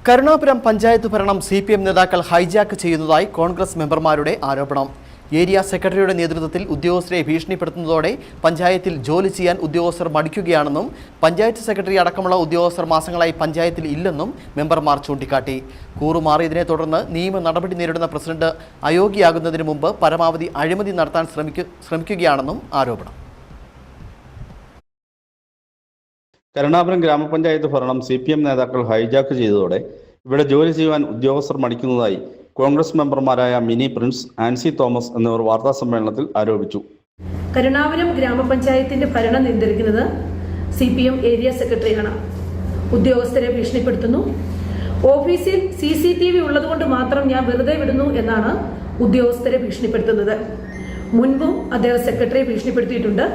കരുണാപുരം പഞ്ചായത്ത് ഭരണം CPM നേതാക്കൾ hijack ചെയ്യുന്നതായി കോൺഗ്രസ് മെമ്പർമാരുടെ ആരോപണം. ഏരിയ സെക്രട്ടറിയുടെ നേതൃത്വത്തിൽ ഉദ്യോഗസ്ഥരെ ഭീഷണിപ്പെടുത്തുന്നതോടെ പഞ്ചായത്തിൽ ജോലി ചെയ്യാൻ ഉദ്യോഗസ്ഥർ മടിക്കുകയാണെന്നും പഞ്ചായത്ത് സെക്രട്ടറി അടക്കമുള്ള ഉദ്യോഗസ്ഥർ മാസങ്ങളായി പഞ്ചായത്തിൽ ഇല്ലെന്നും മെമ്പർമാർ ചൂണ്ടിക്കാട്ടി. കൂറുമാറിയതിനെ തുടർന്ന് നിയമ നടപടി നേരിടുന്ന പ്രസിഡന്റ് അയോഗ്യയാകുന്നതിന് മുമ്പ് പരമാവധി അഴിമതി നടത്താൻ ശ്രമിക്കുകയാണെന്നും ആരോപണം. കരുണാപുരം ഗ്രാമപഞ്ചായത്ത് ഭരണം CPM നേതാക്കൾ ഹൈജാക്ക് ചെയ്തതോടെ ഇവിടെ ജോലി ചെയ്യുവാൻ ഉദ്യോഗസ്ഥർ മടിക്കുന്നതായി കോൺഗ്രസ് മെമ്പർമാരായ മിനി പ്രിൻസ്, ആൻസി തോമസ് എന്നിവർ വാർത്താസമ്മേളനത്തിൽ ആരോപിച്ചു. കരുണാപുരം ഗ്രാമപഞ്ചായത്തിന്റെ ഭരണം നിയന്ത്രിക്കുന്നത് CPM ഏരിയ സെക്രട്ടറിയാണ്. ഉദ്യോഗസ്ഥരെ ഭീഷണിപ്പെടുത്തുന്നു. ഓഫീസിൽ CCTV ഉള്ളതുകൊണ്ട് മാത്രം ഞാൻ വെറുതെ വിടുന്നു എന്നാണ് ഉദ്യോഗസ്ഥരെ ഭീഷണിപ്പെടുത്തുന്നത്. മുൻപും അദ്ദേഹം സെക്രട്ടറിയെ ഭീഷണിപ്പെടുത്തിയിട്ടുണ്ട്.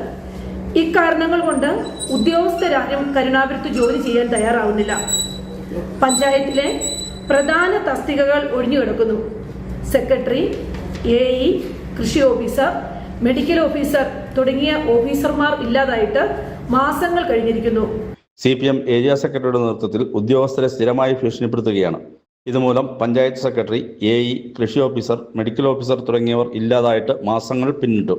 ഇക്കാരണങ്ങൾ കൊണ്ട് ഉദ്യോഗസ്ഥരാരും കരുണാപുരത്ത് ജോലി ചെയ്യാൻ തയ്യാറാവുന്നില്ല. പഞ്ചായത്തിലെ പ്രധാന തസ്തികകൾ ഒഴിഞ്ഞുകിടക്കുന്നു. സെക്രട്ടറി, AE, കൃഷി ഓഫീസർ, മെഡിക്കൽ ഓഫീസർ തുടങ്ങിയ ഓഫീസർമാർ ഇല്ലാതായിട്ട് മാസങ്ങൾ കഴിഞ്ഞിരിക്കുന്നു. CPM ഏരിയ സെക്രട്ടറിയുടെ നേതൃത്വത്തിൽ ഉദ്യോഗസ്ഥരെ സ്ഥിരമായി ഭീഷണിപ്പെടുത്തുകയാണ്. ഇതുമൂലം പഞ്ചായത്ത് സെക്രട്ടറി, AE, കൃഷി ഓഫീസർ, മെഡിക്കൽ ഓഫീസർ തുടങ്ങിയവർ ഇല്ലാതായിട്ട് മാസങ്ങൾ പിന്നിട്ടു.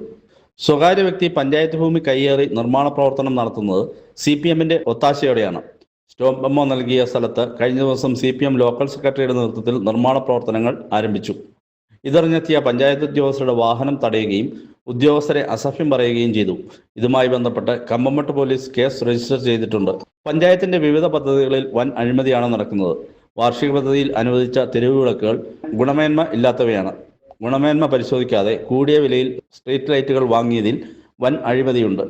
സ്വകാര്യ വ്യക്തി പഞ്ചായത്ത് ഭൂമി കയ്യേറി നിർമ്മാണ പ്രവർത്തനം നടത്തുന്നത് CPMന്റെ ഒത്താശയോടെയാണ്. സ്റ്റോപ്പ് മെമ്മോ നൽകിയ സ്ഥലത്ത് കഴിഞ്ഞ ദിവസം CPM ലോക്കൽ സെക്രട്ടറിയുടെ നേതൃത്വത്തിൽ നിർമ്മാണ പ്രവർത്തനങ്ങൾ ആരംഭിച്ചു. ഇതറിഞ്ഞെത്തിയ പഞ്ചായത്ത് ഉദ്യോഗസ്ഥരുടെ വാഹനം തടയുകയും ഉദ്യോഗസ്ഥരെ അസഭ്യം പറയുകയും ചെയ്തു. ഇതുമായി ബന്ധപ്പെട്ട് കമ്പമട്ട് പോലീസ് കേസ് രജിസ്റ്റർ ചെയ്തിട്ടുണ്ട്. പഞ്ചായത്തിന്റെ വിവിധ പദ്ധതികളിൽ വൻ അഴിമതിയാണ് നടക്കുന്നത്. വാർഷിക പദ്ധതിയിൽ അനുവദിച്ച തെരുവ് വിളക്കുകൾ ഗുണമേന്മ ഇല്ലാത്തവയാണ്. ഗുണമേന്മ പരിശോധിക്കാതെ കൂടിയ വിലയിൽ സ്ട്രീറ്റ് ലൈറ്റുകൾ വാങ്ങിയതിൽ വൻ അഴിമതിയുണ്ട്.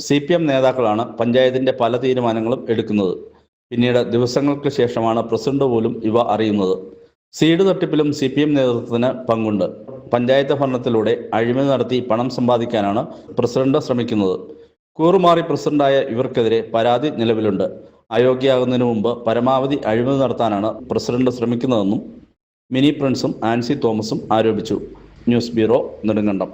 CPM നേതാക്കളാണ് പഞ്ചായത്തിന്റെ പല തീരുമാനങ്ങളും എടുക്കുന്നത്. പിന്നീട് ദിവസങ്ങൾക്ക് ശേഷമാണ് പ്രസിഡന്റ് പോലും ഇവ അറിയുന്നത്. സീഡ് തട്ടിപ്പിലും CPM നേതൃത്വത്തിന് പങ്കുണ്ട്. പഞ്ചായത്ത് ഭരണത്തിലൂടെ അഴിമതി നടത്തി പണം സമ്പാദിക്കാനാണ് പ്രസിഡന്റ് ശ്രമിക്കുന്നത്. കൂറുമാറി പ്രസിഡന്റായ ഇവർക്കെതിരെ പരാതി നിലവിലുണ്ട്. അയോഗ്യയാകുന്നതിന് മുമ്പ് പരമാവധി അഴിമതി നടത്താനാണ് പ്രസിഡന്റ് ശ്രമിക്കുന്നതെന്നും മിനി പ്രിൻസും ആൻസി തോമസും ആരോപിച്ചു. News bureau, Nedumkandam.